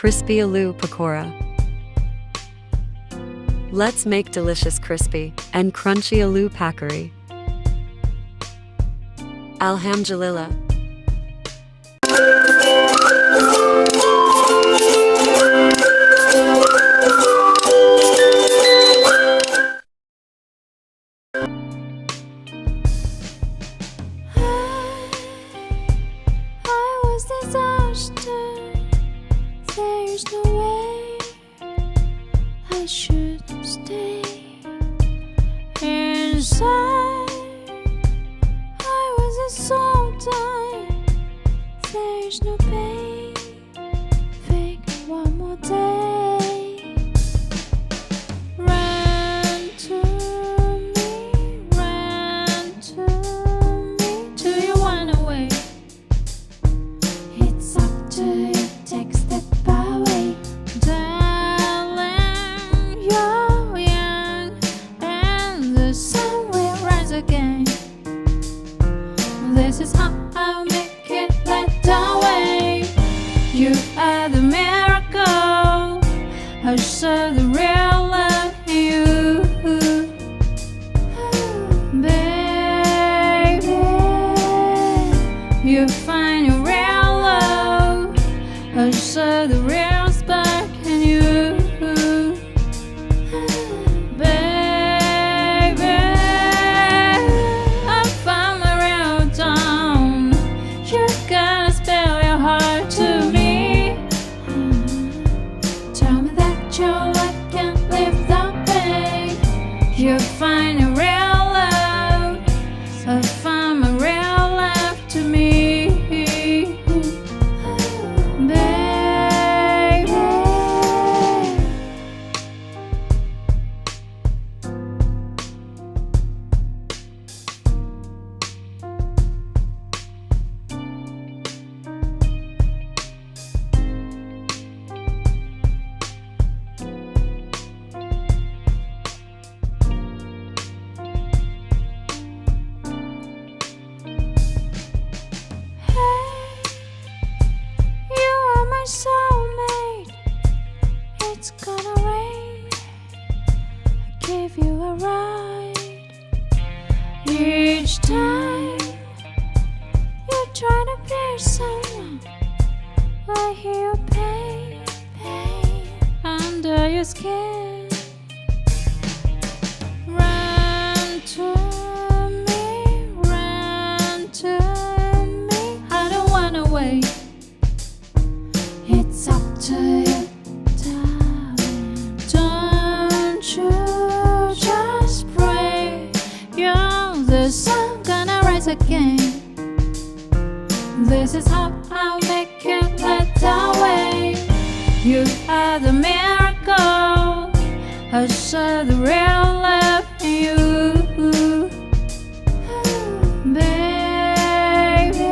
Crispy aloo pakora. Let's make delicious crispy and crunchy aloo pakory. Alhamdulillah. I was disaster. There's no way I should stay inside. I was a sultan. There's no pain. Fake one more day. Run to me, run to me. Do you wanna wait? It's up to you. Take a step away, darling. You're young, and the sun will rise again. This is how I'll make it light away. You are the miracle. I saw the real love in you, baby. You find your real love. I saw the real spark in you, baby. I found my real dawn. You gotta spill your heart to me. Tell me that your life can't live that way. You find a real love. I found my real love to me, baby. You are my soulmate. It's gonna rain. I give you a ride. Each time you try to pierce someone, I hear your pain, pain under your skin. Run to me, run to me. I don't wanna wait. It's up to you, darling. Don't you just pray. You're the sun gonna rise again. This is how I'll make it light away. You are the miracle. I saw the real love in you, baby.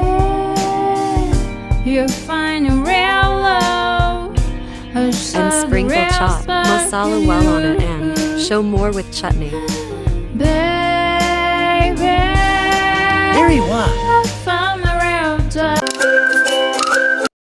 You find a real love. I saw And the sprinkle real chop spark masala in well on it you, and show more with chutney. baby. Very well.